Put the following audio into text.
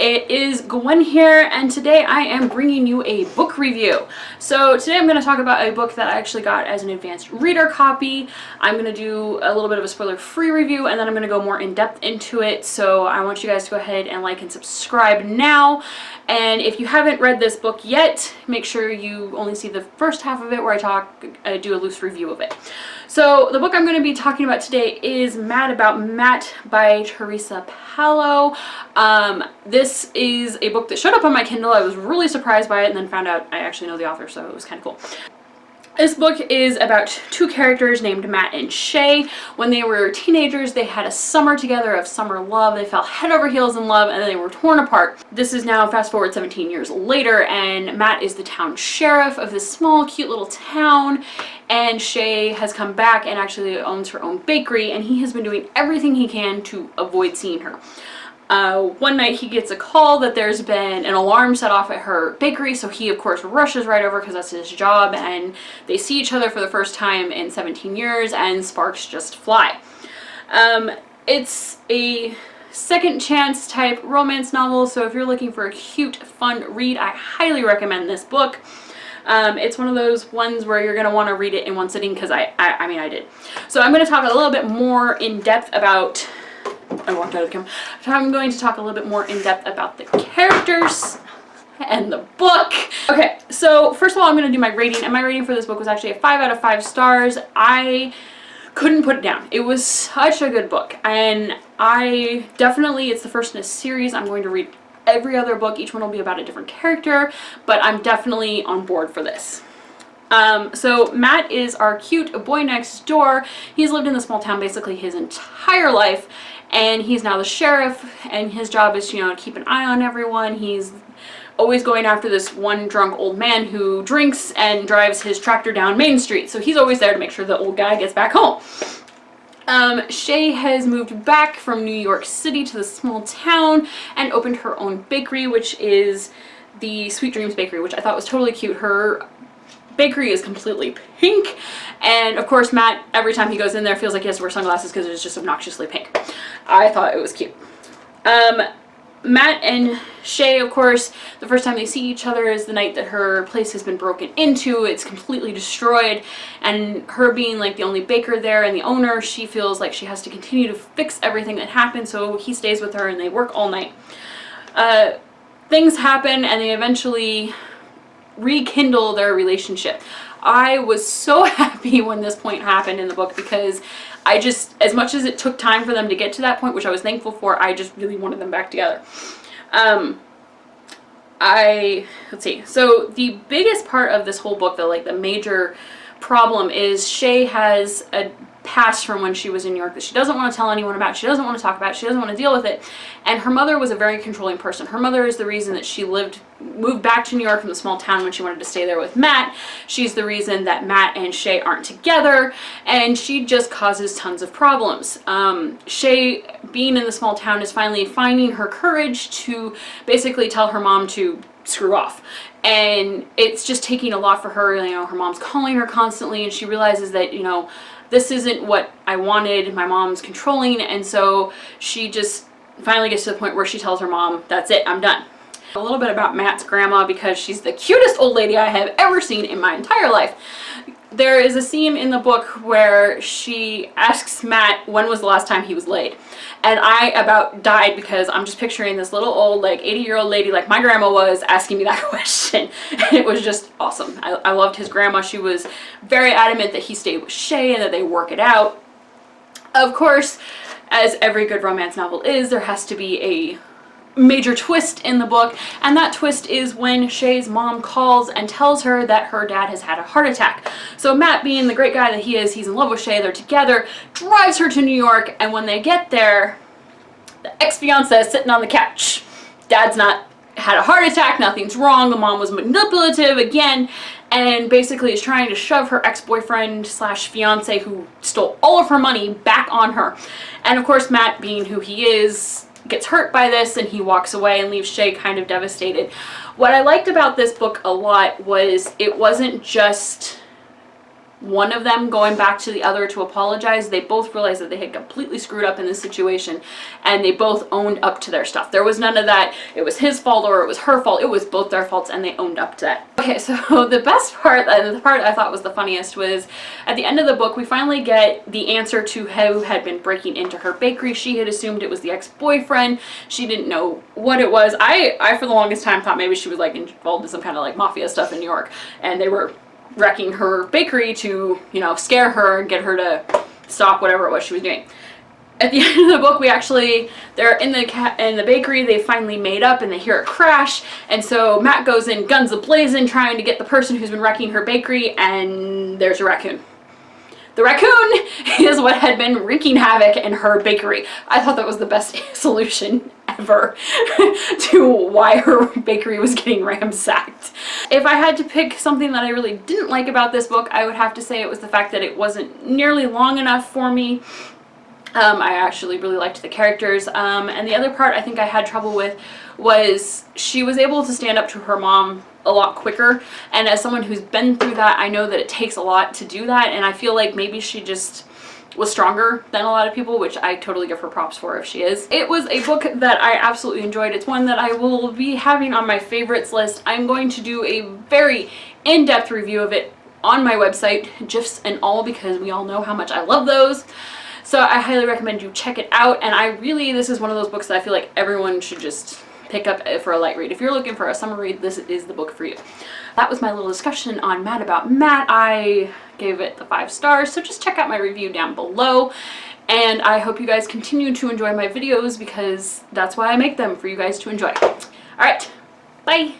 It is Gwen here, and today I am bringing you a book review. So today I'm going to talk about a book that I actually got as an advanced reader copy. I'm going to do a little bit of a spoiler-free review, and then I'm going to go more in depth into it. So I want you guys to go ahead and like and subscribe now. And if you haven't read this book yet, make sure you only see the first half of it where I do a loose review of it. So the book I'm going to be talking about today is Mad About Matt by Theresa Paolo. This is a book that showed up on my Kindle. I was really surprised by it and then found out I actually know the author, so it was kind of cool. This book is about two characters named Matt and Shay. When they were teenagers, they had a summer together of summer love. They fell head over heels in love and then they were torn apart. This is now fast forward 17 years later, and Matt is the town sheriff of this small, cute little town. And Shay has come back and actually owns her own bakery, and he has been doing everything he can to avoid seeing her. One night he gets a call that there's been an alarm set off at her bakery, so he of course rushes right over because that's his job, and they see each other for the first time in 17 years and sparks just fly. It's a second chance type romance novel, so if you're looking for a cute, fun read, I highly recommend this book. It's one of those ones where you're going to want to read it in one sitting, because I mean I did. So I'm going to talk a little bit more in depth about I walked out of the camera. I'm going to talk a little bit more in depth about the characters and the book. Okay, so first of all I'm going to do my rating, and my rating for this book was actually a 5 out of 5 stars. I couldn't put it down. It was such a good book, and it's the first in a series. I'm going to read every other book. Each one will be about a different character, but I'm definitely on board for this. So Matt is our cute boy next door. He's lived in the small town basically his entire life, and he's now the sheriff, and his job is, to keep an eye on everyone. He's always going after this one drunk old man who drinks and drives his tractor down Main Street. So he's always there to make sure the old guy gets back home. Shay has moved back from New York City to the small town and opened her own bakery, which is the Sweet Dreams Bakery, which I thought was totally cute. Her bakery is completely pink, and of course Matt, every time he goes in there, feels like he has to wear sunglasses because it's just obnoxiously pink. I thought it was cute. Matt and Shay, of course, the first time they see each other is the night that her place has been broken into. It's completely destroyed, and her being like the only baker there and the owner, she feels like she has to continue to fix everything that happened, so he stays with her and they work all night. Things happen and they eventually rekindle their relationship. I was so happy when this point happened in the book, because as much as it took time for them to get to that point, which I was thankful for, I just really wanted them back together. Let's see. So the biggest part of this whole book, though, like the major problem, is Shay has a past from when she was in New York that she doesn't want to tell anyone about. She doesn't want to talk about. She doesn't want to deal with it. And her mother was a very controlling person. Her mother is the reason that she moved back to New York from the small town when she wanted to stay there with Matt. She's the reason that Matt and Shay aren't together, and she just causes tons of problems. Shay, being in the small town, is finally finding her courage to basically tell her mom to screw off. And it's just taking a lot for her. Her mom's calling her constantly, and she realizes that, this isn't what I wanted. My mom's controlling, and so she just finally gets to the point where she tells her mom, that's it, I'm done. A little bit about Matt's grandma, because she's the cutest old lady I have ever seen in my entire life. There is a scene in the book where she asks Matt when was the last time he was laid. And I about died, because I'm just picturing this little old, like 80-year-old lady like my grandma was asking me that question. And it was just awesome. I loved his grandma. She was very adamant that he stay with Shay and that they work it out. Of course, as every good romance novel is, there has to be a major twist in the book, and that twist is when Shay's mom calls and tells her that her dad has had a heart attack. So Matt, being the great guy that he is, he's in love with Shay, they're together, drives her to New York, and when they get there, the ex-fiance is sitting on the couch. Dad's not had a heart attack, nothing's wrong, the mom was manipulative again, and basically is trying to shove her ex-boyfriend slash fiance, who stole all of her money, back on her. And of course Matt, being who he is, gets hurt by this, and he walks away and leaves Shay kind of devastated. What I liked about this book a lot was it wasn't just one of them going back to the other to apologize. They both realized that they had completely screwed up in this situation, and they both owned up to their stuff. There was none of that, it was his fault or it was her fault. It was both their faults, and they owned up to that. Okay, so the best part, the part I thought was the funniest, was at the end of the book, we finally get the answer to who had been breaking into her bakery. She had assumed it was the ex-boyfriend. She didn't know what it was. I for the longest time thought maybe she was like involved in some kind of like mafia stuff in New York, and they were wrecking her bakery to, you know, scare her and get her to stop whatever it was she was doing. At the end of the book, they're in the bakery. They finally made up, and they hear a crash, and so Matt goes in guns a-blazing trying to get the person who's been wrecking her bakery, and there's a raccoon. The raccoon is what had been wreaking havoc in her bakery. I thought that was the best solution ever to why her bakery was getting ransacked. If I had to pick something that I really didn't like about this book, I would have to say it was the fact that it wasn't nearly long enough for me. I actually really liked the characters, and the other part I think I had trouble with was she was able to stand up to her mom a lot quicker, and as someone who's been through that, I know that it takes a lot to do that, and I feel like maybe she just was stronger than a lot of people, which I totally give her props for if she is. It was a book that I absolutely enjoyed. It's one that I will be having on my favorites list. I'm going to do a very in-depth review of it on my website, GIFs and all, because we all know how much I love those. So I highly recommend you check it out, and this is one of those books that I feel like everyone should just pick up for a light read. If you're looking for a summer read, this is the book for you. That was my little discussion on Mad About Matt. I gave it the 5 stars, so just check out my review down below. And I hope you guys continue to enjoy my videos, because that's why I make them, for you guys to enjoy. Alright, bye!